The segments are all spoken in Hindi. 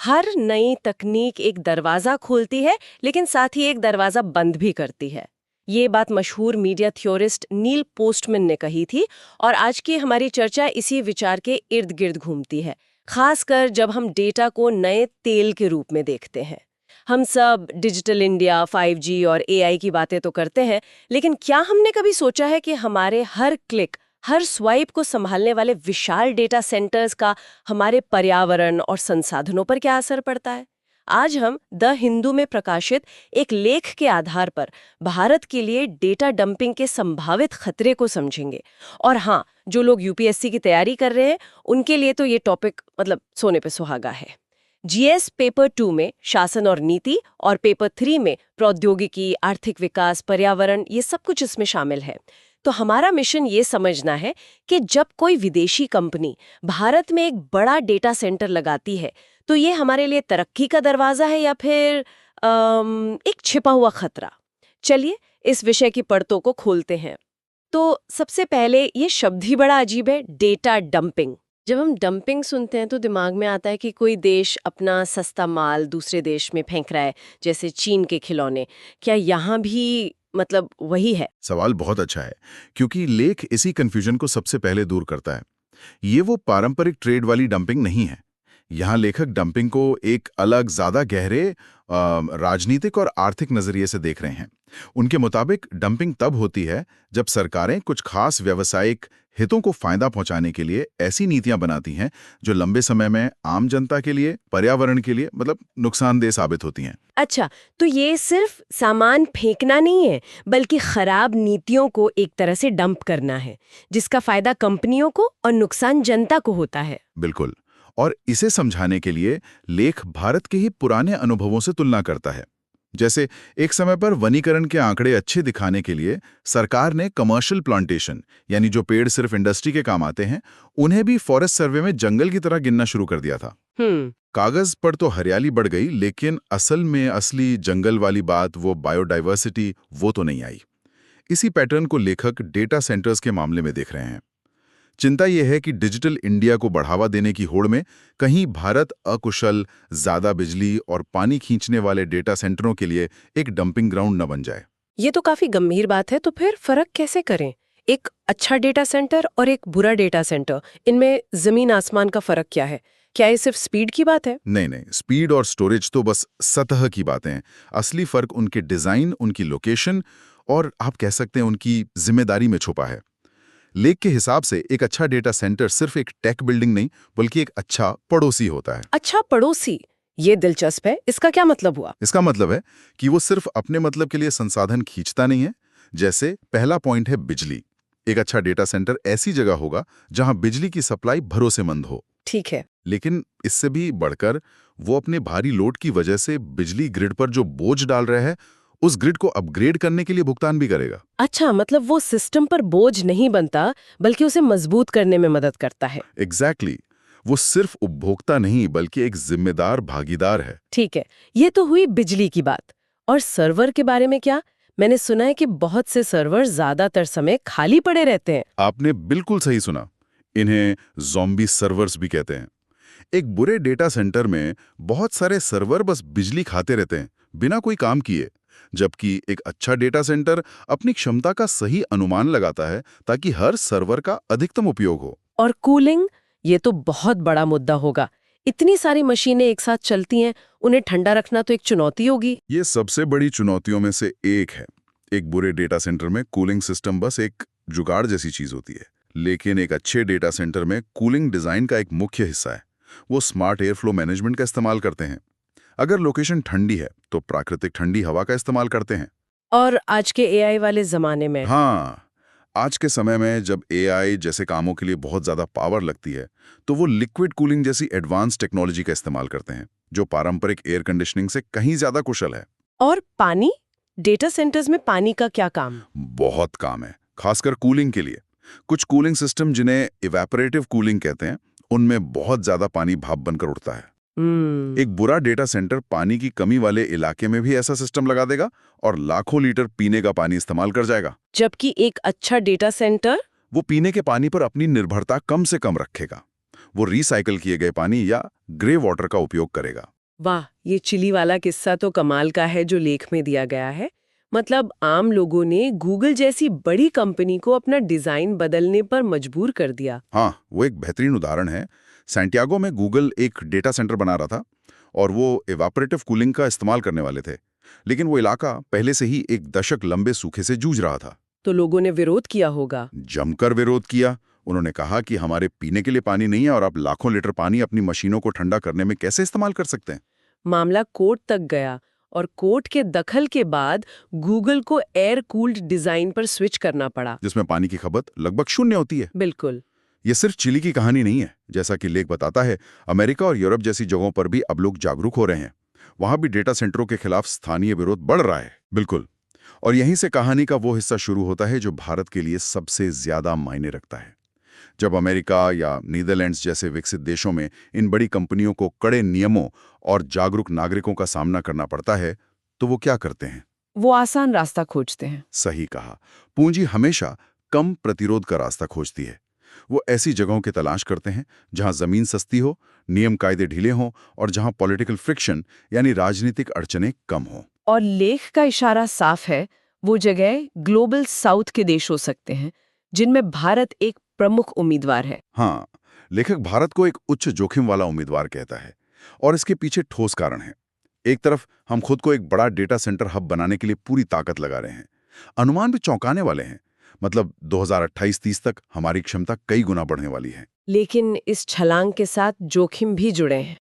हर नई तकनीक एक दरवाजा खोलती है, लेकिन साथ ही एक दरवाजा बंद भी करती है। ये बात मशहूर मीडिया थ्योरिस्ट नील पोस्टमैन ने कही थी और आज की हमारी चर्चा इसी विचार के इर्द गिर्द घूमती है, खासकर जब हम डेटा को नए तेल के रूप में देखते हैं। हम सब डिजिटल इंडिया, 5G और AI की बातें तो करते हैं, लेकिन क्या हमने कभी सोचा है कि हमारे हर क्लिक, हर स्वाइप को संभालने वाले विशाल डेटा सेंटर्स का हमारे पर्यावरण और संसाधनों पर क्या असर पड़ता है? आज हम द हिंदू में प्रकाशित एक लेख के आधार पर भारत के लिए डेटा डंपिंग के संभावित खतरे को समझेंगे। और हाँ, जो लोग यूपीएससी की तैयारी कर रहे हैं, उनके लिए तो ये टॉपिक सोने पे सुहागा है। जीएस पेपर 2 में शासन और नीति और पेपर 3 में प्रौद्योगिकी, आर्थिक विकास, पर्यावरण, ये सब कुछ इसमें शामिल है। तो हमारा मिशन ये समझना है कि जब कोई विदेशी कंपनी भारत में एक बड़ा डेटा सेंटर लगाती है, तो ये हमारे लिए तरक्की का दरवाजा है या फिर एक छिपा हुआ खतरा। चलिए इस विषय की परतों को खोलते हैं। तो सबसे पहले ये शब्द ही बड़ा अजीब है, डेटा डंपिंग। जब हम डंपिंग सुनते हैं तो दिमाग में आता है कि कोई देश अपना सस्ता माल दूसरे देश में फेंक रहा है, जैसे चीन के खिलौने। क्या यहाँ भी वही है? सवाल बहुत अच्छा है, क्योंकि लेख इसी कंफ्यूजन को सबसे पहले दूर करता है। ये वो पारंपरिक ट्रेड वाली डंपिंग नहीं है। यहाँ लेखक डंपिंग को एक अलग, ज्यादा गहरे राजनीतिक और आर्थिक नजरिए से देख रहे हैं। उनके मुताबिक डंपिंग तब होती है जब सरकारें कुछ खास व्यावसायिक हितों को फायदा पहुंचाने के लिए ऐसी नीतियां बनाती हैं जो लंबे समय में आम जनता के लिए, पर्यावरण के लिए नुकसानदेह साबित होती हैं। अच्छा, तो ये सिर्फ सामान फेंकना नहीं है, बल्कि खराब नीतियों को एक तरह से डंप करना है, जिसका फायदा कंपनियों को और नुकसान जनता को होता है। बिल्कुल। और इसे समझाने के लिए लेख भारत के ही पुराने अनुभवों से तुलना करता है। जैसे एक समय पर वनीकरण के आंकड़े अच्छे दिखाने के लिए सरकार ने कमर्शियल प्लांटेशन, यानी जो पेड़ सिर्फ इंडस्ट्री के काम आते हैं, उन्हें भी फॉरेस्ट सर्वे में जंगल की तरह गिनना शुरू कर दिया था। कागज पर तो हरियाली बढ़ गई, लेकिन असल में असली जंगल वाली बात, वो बायोडाइवर्सिटी, वो तो नहीं आई। इसी पैटर्न को लेखक डेटा सेंटर्स के मामले में देख रहे हैं। चिंता यह है कि डिजिटल इंडिया को बढ़ावा देने की होड़ में कहीं भारत अकुशल, ज्यादा बिजली और पानी खींचने वाले डेटा सेंटरों के लिए एक डंपिंग ग्राउंड न बन जाए। ये तो काफी गंभीर बात है। तो फिर फर्क कैसे करें? एक अच्छा डेटा सेंटर और एक बुरा डेटा सेंटर, इनमें जमीन आसमान का फर्क क्या है? क्या ये सिर्फ स्पीड की बात है? नहीं, स्पीड और स्टोरेज तो बस सतह की बातें हैं। असली फर्क उनके डिजाइन, उनकी लोकेशन और आप कह सकते हैं उनकी जिम्मेदारी में छुपा है। लेख के हिसाब से एक अच्छा डेटा सेंटर सिर्फ एक टेक बिल्डिंग नहीं, बल्कि एक अच्छा पड़ोसी होता है। अच्छा पड़ोसी, ये दिलचस्प है। इसका क्या मतलब हुआ? इसका मतलब है कि वो सिर्फ अपने मतलब के लिए संसाधन खींचता नहीं है। जैसे पहला पॉइंट है बिजली। एक अच्छा डेटा सेंटर ऐसी जगह होगा जहां बिजली की सप्लाई भरोसेमंद हो। ठीक है। लेकिन इससे भी बढ़कर वो अपने भारी लोड की वजह से बिजली ग्रिड पर जो बोझ डाल रहा है, उस ग्रिड को अपग्रेड करने के लिए भुगतान भी करेगा। अच्छा, वो सिस्टम पर बोझ नहीं बनता, बल्कि उसे मजबूत करने में मदद करता है। एग्जैक्टली। वो सिर्फ उपभोक्ता नहीं, बल्कि एक जिम्मेदार भागीदार है। ठीक है, ये तो हुई बिजली की बात। और सर्वर के बारे में क्या? मैंने सुना है कि बहुत से सर्वर ज्यादातर समय खाली पड़े रहते हैं। आपने बिल्कुल सही सुना। इन्हें ज़ॉम्बी सर्वर्स भी कहते हैं। एक बुरे डेटा सेंटर में बहुत सारे सर्वर बस बिजली खाते रहते हैं, बिना कोई काम किए। जबकि एक अच्छा डेटा सेंटर अपनी क्षमता का सही अनुमान लगाता है ताकि हर सर्वर का अधिकतम उपयोग हो। और कूलिंग, ये तो बहुत बड़ा मुद्दा होगा। इतनी सारी मशीनें एक साथ चलती हैं, उन्हें ठंडा रखना तो एक चुनौती होगी। ये सबसे बड़ी चुनौतियों में से एक है। एक बुरे डेटा सेंटर में कूलिंग सिस्टम बस एक जुगाड़ जैसी चीज होती है, लेकिन एक अच्छे डेटा सेंटर में कूलिंग डिजाइन का एक मुख्य हिस्सा है। वो स्मार्ट एयर फ्लो मैनेजमेंट का इस्तेमाल करते हैं। अगर लोकेशन ठंडी है तो प्राकृतिक ठंडी हवा का इस्तेमाल करते हैं। और आज के एआई वाले जमाने में? हाँ, आज के समय में जब एआई जैसे कामों के लिए बहुत ज्यादा पावर लगती है, तो वो लिक्विड कूलिंग जैसी एडवांस टेक्नोलॉजी का इस्तेमाल करते हैं, जो पारंपरिक एयर कंडीशनिंग से कहीं ज्यादा कुशल है। और पानी? डेटा सेंटर्स में पानी का क्या काम? बहुत काम है, खासकर कूलिंग के लिए। कुछ कूलिंग सिस्टम, जिन्हें इवेपोरेटिव कूलिंग कहते हैं, उनमें बहुत ज्यादा पानी भाप बनकर उठता है। एक बुरा डेटा सेंटर पानी की कमी वाले इलाके में भी ऐसा सिस्टम लगा देगा और लाखों लीटर पीने का पानी इस्तेमाल कर जाएगा। जबकि एक अच्छा डेटा सेंटर वो पीने के पानी पर अपनी निर्भरता कम से कम रखेगा। वो रिसाइकल किए गए पानी या ग्रे वाटर का उपयोग करेगा। वाह, ये चिली वाला किस्सा तो कमाल का है जो लेख में दिया गया है। मतलब आम लोगों ने गूगल जैसी बड़ी कंपनी को अपना डिजाइन बदलने पर मजबूर कर दिया। हाँ, वो एक बेहतरीन उदाहरण है। सैंटियागो में गूगल एक डेटा सेंटर बना रहा था और वो इवापोरेटिव कूलिंग का इस्तेमाल करने वाले थे। लेकिन वो इलाका पहले से ही एक दशक लंबे सूखे से जूझ रहा था। तो लोगों ने विरोध किया होगा। जमकर विरोध किया। उन्होंने कहा कि हमारे पीने के लिए पानी नहीं है और आप लाखों लीटर पानी अपनी मशीनों को ठंडा करने में कैसे इस्तेमाल कर सकते हैं। मामला कोर्ट तक गया और कोर्ट के दखल के बाद गूगल को एयर कूल्ड डिजाइन पर स्विच करना पड़ा, जिसमें पानी की खपत लगभग शून्य होती है। बिल्कुल। ये सिर्फ चिली की कहानी नहीं है। जैसा कि लेख बताता है, अमेरिका और यूरोप जैसी जगहों पर भी अब लोग जागरूक हो रहे हैं। वहां भी डेटा सेंटरों के खिलाफ स्थानीय विरोध बढ़ रहा है। बिल्कुल। और यहीं से कहानी का वो हिस्सा शुरू होता है जो भारत के लिए सबसे ज्यादा मायने रखता है। जब अमेरिका या नीदरलैंड्स जैसे विकसित देशों में इन बड़ी कंपनियों को कड़े नियमों और जागरूक नागरिकों का सामना करना पड़ता है, तो वो क्या करते हैं? वो आसान रास्ता खोजते हैं। सही कहा। पूंजी हमेशा कम प्रतिरोध का रास्ता खोजती है। वो ऐसी जगहों की तलाश करते हैं जहां जमीन सस्ती हो, नियम कायदे ढीले हों और जहां पॉलिटिकल फ्रिक्शन यानी राजनीतिक अड़चनें कम हों। और लेख का इशारा साफ है, वो जगह ग्लोबल साउथ के देश हो सकते हैं जिनमें भारत एक प्रमुख उम्मीदवार है। हाँ, लेखक भारत को एक उच्च जोखिम वाला उम्मीदवार कहता है और इसके पीछे ठोस कारण है। एक तरफ हम खुद को एक बड़ा डेटा सेंटर हब बनाने के लिए पूरी ताकत लगा रहे हैं। अनुमान भी चौंकाने वाले हैं। मतलब 2028-30 तक हमारी क्षमता कई गुना बढ़ने वाली है। लेकिन इस छलांग के साथ जोखिम भी जुड़े हैं।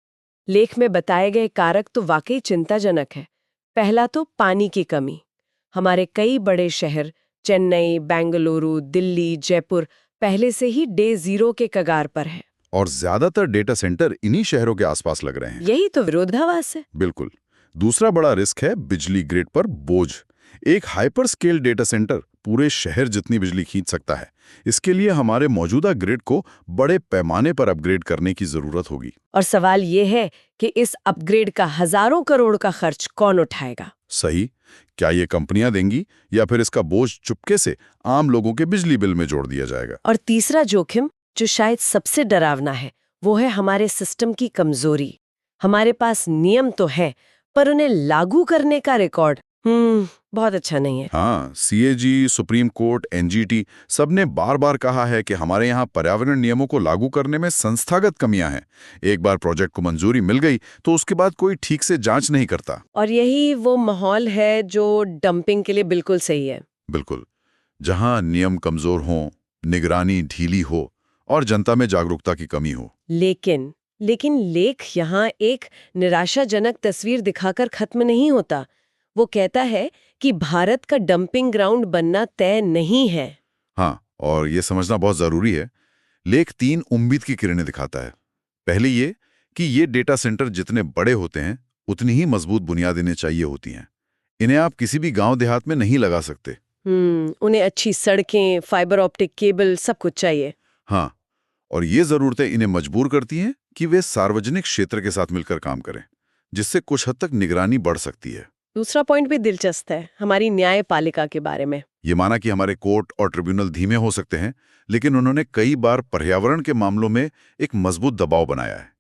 लेख में बताए गए कारक तो वाकई चिंताजनक है। पहला तो पानी की कमी। हमारे कई बड़े शहर चेन्नई, बेंगलुरु, दिल्ली, जयपुर पहले से ही डे जीरो के कगार पर हैं। और ज्यादातर डेटा सेंटर इन्हीं शहरों के आसपास लग रहे हैं। यही तो विरोधाभास है। बिल्कुल। दूसरा बड़ा रिस्क है बिजली ग्रिड पर बोझ। एक हाइपर स्केल डेटा सेंटर पूरे शहर जितनी बिजली खींच सकता है। इसके लिए हमारे मौजूदा ग्रिड को बड़े पैमाने पर अपग्रेड करने की जरूरत होगी। और सवाल ये है कि इस अपग्रेड का हजारों करोड़ का खर्च कौन उठाएगा? सही। क्या ये कंपनियां देंगी या फिर इसका बोझ चुपके से आम लोगों के बिजली बिल में जोड़ दिया जाएगा? और तीसरा जोखिम, जो शायद सबसे डरावना है, वो है हमारे सिस्टम की कमजोरी। हमारे पास नियम तो है, पर उन्हें लागू करने का रिकॉर्ड बहुत अच्छा नहीं है। हाँ, सीएजी, सुप्रीम कोर्ट, एनजीटी सबने बार-बार कहा है कि हमारे यहाँ पर्यावरण नियमों को लागू करने में संस्थागत कमियां हैं। एक बार प्रोजेक्ट को मंजूरी मिल गई तो उसके बाद कोई ठीक से जांच नहीं करता। और यही वो माहौल है जो डंपिंग के लिए बिल्कुल सही है। बिल्कुल। जहां नियम कमजोर हों, निगरानी ढीली हो और जनता में जागरूकता की कमी हो। लेकिन लेख यहाँ एक निराशाजनक तस्वीर दिखाकर खत्म नहीं होता। वो कहता है कि भारत का डंपिंग ग्राउंड बनना तय नहीं है। हाँ, और ये समझना बहुत जरूरी है। लेख 3 उम्मीद की किरणें दिखाता है। पहले ये कि ये डेटा सेंटर जितने बड़े होते हैं उतनी ही मजबूत बुनियादें चाहिए होती हैं। इन्हें आप किसी भी गांव देहात में नहीं लगा सकते। उन्हें अच्छी सड़कें, फाइबर ऑप्टिक केबल, सब कुछ चाहिए। हाँ, और ये जरूरतें इन्हें मजबूर करती हैं कि वे सार्वजनिक क्षेत्र के साथ मिलकर काम करें, जिससे कुछ हद तक निगरानी बढ़ सकती है। दूसरा पॉइंट भी दिलचस्प है, हमारी न्यायपालिका के बारे में। ये माना कि हमारे कोर्ट और ट्रिब्यूनल धीमे हो सकते हैं, लेकिन उन्होंने कई बार पर्यावरण के मामलों में एक मजबूत दबाव बनाया है।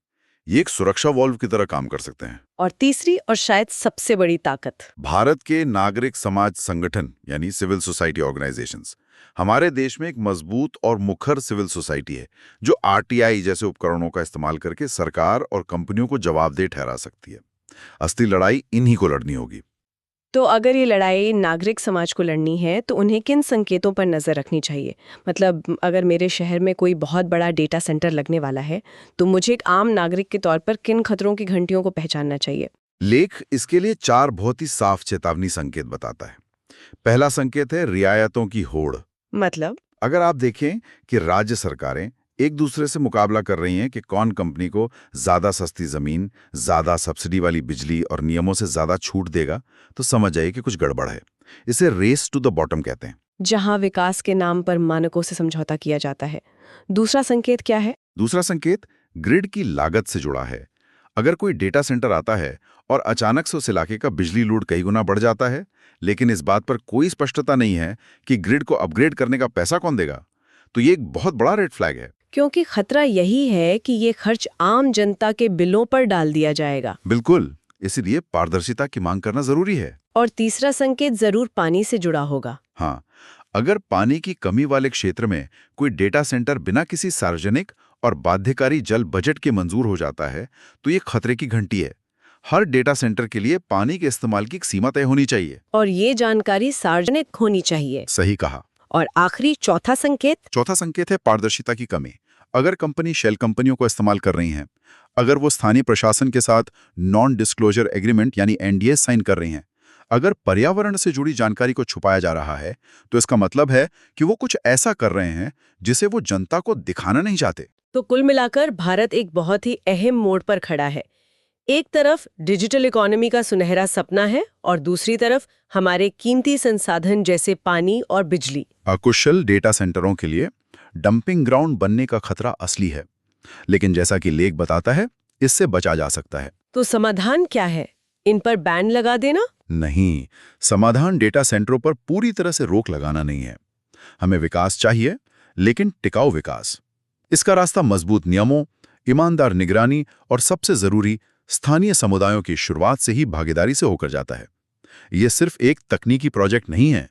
ये एक सुरक्षा वॉल्व की तरह काम कर सकते हैं। और तीसरी और शायद सबसे बड़ी ताकत, भारत के नागरिक समाज संगठन यानी सिविल सोसाइटी ऑर्गेनाइजेशंस। हमारे देश में एक मजबूत और मुखर सिविल सोसाइटी है जो आरटीआई जैसे उपकरणों का इस्तेमाल करके सरकार और कंपनियों को जवाबदेह ठहरा सकती है। असली लड़ाई इन्हीं को लड़नी होगी। तो अगर ये लड़ाई नागरिक समाज को लड़नी है तो उन्हें किन संकेतों पर नजर रखनी चाहिए? मतलब अगर मेरे शहर में कोई बहुत बड़ा डेटा सेंटर लगने वाला है तो मुझे एक आम नागरिक के तौर पर किन खतरों की घंटियों को पहचानना चाहिए? लेख इसके लिए 4 बहुत ही साफ चेतावनी संकेत बताता है। पहला संकेत है रियायतों की होड़। मतलब अगर आप देखें कि राज्य सरकारें एक दूसरे से मुकाबला कर रही हैं कि कौन कंपनी को ज्यादा सस्ती जमीन, ज्यादा सब्सिडी वाली बिजली और नियमों से ज्यादा छूट देगा, तो समझ जाइए कि कुछ गड़बड़ है। इसे रेस टू द बॉटम कहते हैं। जहां विकास के नाम पर मानकों से समझौता किया जाता है। दूसरा संकेत क्या है? दूसरा संकेत ग्रिड की लागत से जुड़ा है। अगर कोई डेटा सेंटर आता है और अचानक से उस इलाके का बिजली लोड कई गुना बढ़ जाता है, लेकिन इस बात पर कोई स्पष्टता नहीं है कि ग्रिड को अपग्रेड करने का पैसा कौन देगा, तो ये एक बहुत बड़ा रेड फ्लैग है। क्योंकि खतरा यही है कि ये खर्च आम जनता के बिलों पर डाल दिया जाएगा। बिल्कुल, इसीलिए पारदर्शिता की मांग करना जरूरी है। और तीसरा संकेत जरूर पानी से जुड़ा होगा। हाँ, अगर पानी की कमी वाले क्षेत्र में कोई डेटा सेंटर बिना किसी सार्वजनिक और बाध्यकारी जल बजट के मंजूर हो जाता है, तो ये खतरे की घंटी है। हर डेटा सेंटर के लिए पानी के इस्तेमाल की एक सीमा तय होनी चाहिए। और ये जानकारी सार्वजनिक होनी चाहिए। सही कहा। और आखिरी चौथा संकेत है पारदर्शिता की कमी। अगर कंपनी शेल कंपनियों को इस्तेमाल कर रही हैं, अगर वो स्थानीय प्रशासन के साथ नॉन डिस्क्लोजर एग्रीमेंट यानी NDA साइन कर रही हैं, अगर पर्यावरण से जुड़ी जानकारी को छुपाया जा रहा है, तो इसका मतलब है कि वो कुछ ऐसा कर रहे हैं जिसे वो जनता को दिखाना नहीं चाहते। तो कुल मिलाकर भारत एक बहुत ही अहम मोड़ पर खड़ा है। एक तरफ डिजिटल इकोनॉमी का सुनहरा सपना है और दूसरी तरफ हमारे कीमती संसाधन जैसे पानी और बिजली। अकुशल डेटा सेंटरों के लिए डंपिंग ग्राउंड बनने का खतरा असली है, लेकिन जैसा कि लेख बताता है, इससे बचा जा सकता है। तो समाधान क्या है? इन पर बैन लगा देना? नहीं, समाधान डेटा सेंटरों पर पूरी तरह से रोक लगाना नहीं है। हमें विकास चाहिए, लेकिन टिकाऊ विकास। इसका रास्ता मजबूत नियमों, ईमानदार निगरानी और सबसे जरूरी स्थानीय समुदायों की शुरुआत से ही भागीदारी से होकर जाता है। ये सिर्फ एक तकनीकी प्रोजेक्ट नहीं है,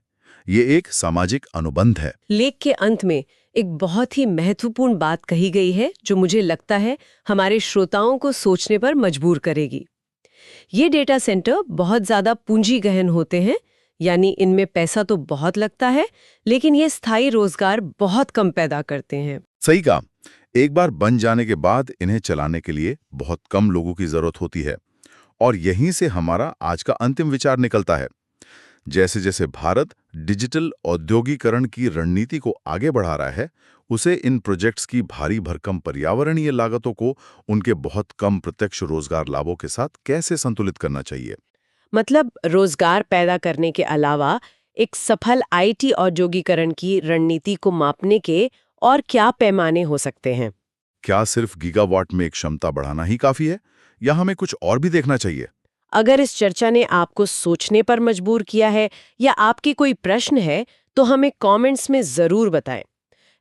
ये एक सामाजिक अनुबंध है। लेख के अंत में एक बहुत ही महत्वपूर्ण बात कही गई है जो मुझे लगता है हमारे श्रोताओं को सोचने पर मजबूर करेगी। ये डेटा सेंटर बहुत ज्यादा पूंजी गहन होते हैं, यानी इनमें पैसा तो बहुत लगता है, लेकिन ये स्थायी रोजगार बहुत कम पैदा करते हैं। सही कहा। एक बार बन जाने के बाद इन्हें चलाने के लिए बहुत कम लोगों की जरूरत होती है। और यहीं से हमारा आज का अंतिम विचार निकलता है। जैसे जैसे भारत डिजिटल औद्योगिकरण की रणनीति को आगे बढ़ा रहा है, उसे इन प्रोजेक्ट्स की भारी भरकम पर्यावरणीय लागतों को उनके बहुत कम प्रत्यक्ष रोजगार लाभों के साथ कैसे संतुलित करना चाहिए। मतलब रोजगार पैदा करने के अलावा एक सफल IT औद्योगिकरण की रणनीति को मापने के और क्या पैमाने हो सकते हैं? क्या सिर्फ गीगावाट में एक क्षमता बढ़ाना ही काफी है, या हमें कुछ और भी देखना चाहिए? अगर इस चर्चा ने आपको सोचने पर मजबूर किया है या आपके कोई प्रश्न है, तो हमें कमेंट्स में जरूर बताएं।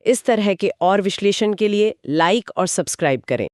इस तरह के और विश्लेषण के लिए लाइक और सब्सक्राइब करें।